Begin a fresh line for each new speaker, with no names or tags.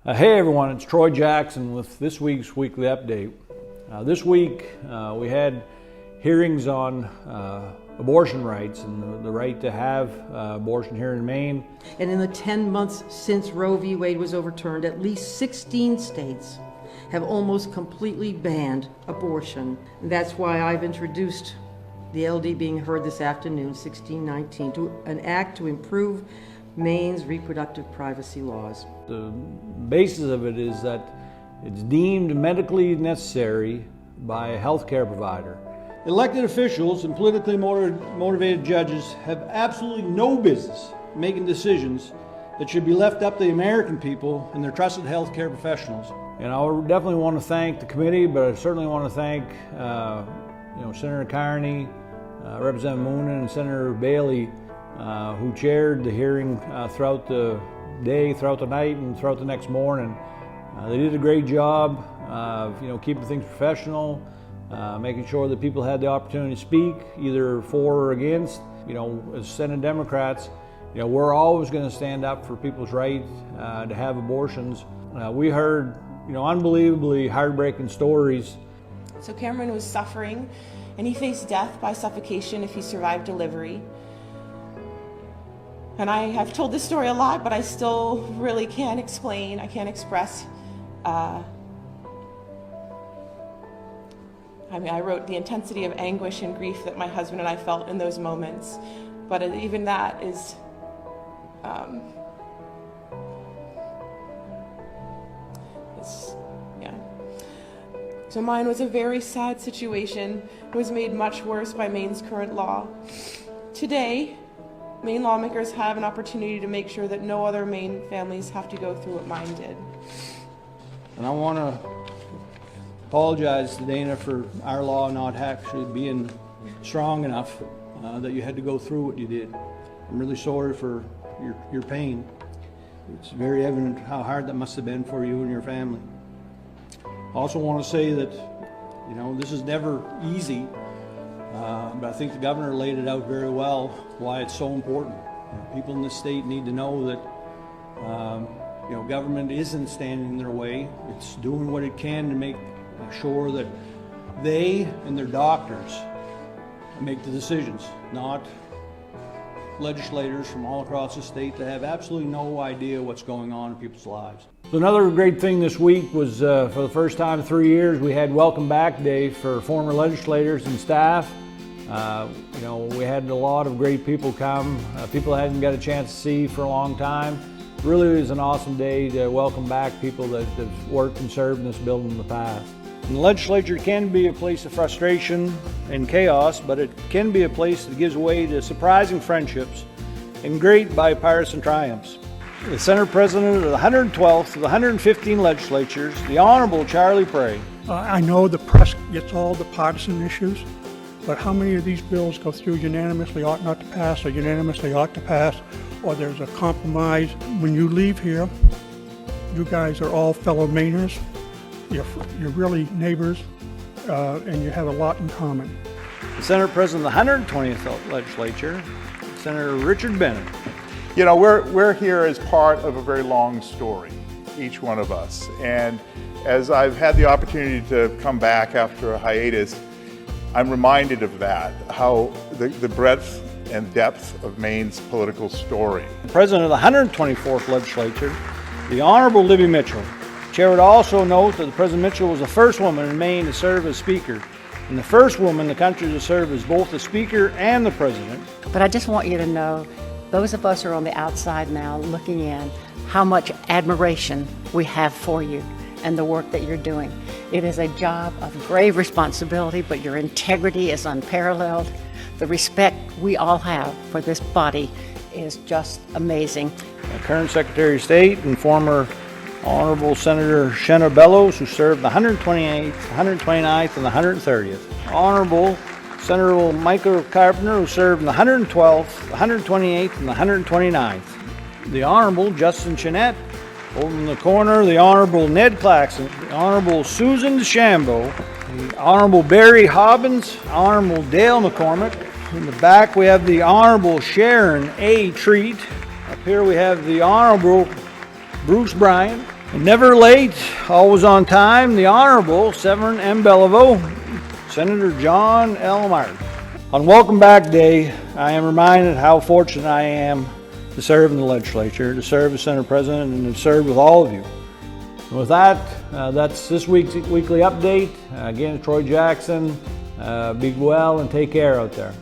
Hey everyone, it's Troy Jackson with this week's Weekly Update. This week we had hearings on abortion rights and the right to have abortion here in Maine.
And in the 10 months since Roe v. Wade was overturned, at least 16 states have almost completely banned abortion. And that's why I've introduced the LD being heard this afternoon, 1619, to an act to improve Maine's reproductive privacy laws.
The basis of it is that it's deemed medically necessary by a healthcare provider.
Elected officials and politically motivated judges have absolutely no business making decisions that should be left up to the American people and their trusted healthcare professionals.
And I definitely want to thank the committee, but I certainly want to thank Senator Carney, Representative Moonen, and Senator Bailey, who chaired the hearing throughout the day, throughout the night, and throughout the next morning. They did a great job of keeping things professional, making sure that people had the opportunity to speak, either for or against. As Senate Democrats, we're always going to stand up for people's right to have abortions. We heard, unbelievably heartbreaking stories.
So Cameron was suffering, and he faced death by suffocation if he survived delivery. And I have told this story a lot, but I still really can't explain, I can't express. I wrote the intensity of anguish and grief that my husband and I felt in those moments. But even that is, So mine was a very sad situation. It was made much worse by Maine's current law. Today, Maine lawmakers have an opportunity to make sure that no other Maine families have to go through what mine did.
And I want to apologize to Dana for our law not actually being strong enough that you had to go through what you did. I'm really sorry for your pain. It's very evident how hard that must have been for you and your family. I also want to say that, this is never easy, but I think the governor laid it out very well why it's so important. People in this state need to know that government isn't standing in their way. It's doing what it can to make sure that they and their doctors make the decisions, not legislators from all across the state that have absolutely no idea what's going on in people's lives.
So another great thing this week was for the first time in 3 years, we had Welcome Back Day for former legislators and staff. We had a lot of great people come, people I hadn't got a chance to see for a long time. Really was an awesome day to welcome back people that have worked and served in this building in the past. And the legislature can be a place of frustration and chaos, but it can be a place that gives way to surprising friendships and great bipartisan triumphs. The Senate President of the 112th of the 115 legislatures, the Honorable Charlie Prey.
I know the press gets all the partisan issues, but how many of these bills go through unanimously ought not to pass, or unanimously ought to pass, or there's a compromise? When you leave here, you guys are all fellow Mainers. You're really neighbors, and you have a lot in common.
The Senate President of the 120th legislature, Senator Richard Bennett.
We're here as part of a very long story, each one of us. And as I've had the opportunity to come back after a hiatus, I'm reminded of that, how the breadth and depth of Maine's political story.
The President of the 124th legislature, the Honorable Libby Mitchell. Chair would also note that President Mitchell was the first woman in Maine to serve as Speaker, and the first woman in the country to serve as both the Speaker and the President.
But I just want you to know, those of us who are on the outside now looking in, how much admiration we have for you and the work that you're doing. It is a job of grave responsibility, but your integrity is unparalleled. The respect we all have for this body is just amazing.
The current Secretary of State and former Honorable Senator Shenna Bellows, who served the 128th, 129th, and the 130th. Honorable Senator Michael Carpenter, who served in the 112th, the 128th, and the 129th. The Honorable Justin Chenette. Over in the corner, the Honorable Ned Claxon, the Honorable Susan DeChambeau, the Honorable Barry Hobbins, Honorable Dale McCormick. In the back, we have the Honorable Sharon A. Treat. Up here we have the Honorable Bruce Bryan, And never late, always on time, the Honorable Severin M. Bellevue, Senator John L. Martin. On Welcome Back Day, I am reminded how fortunate I am to serve in the legislature, to serve as Senate President, and to serve with all of you. And with that, that's this week's weekly update. Again, Troy Jackson, be well and take care out there.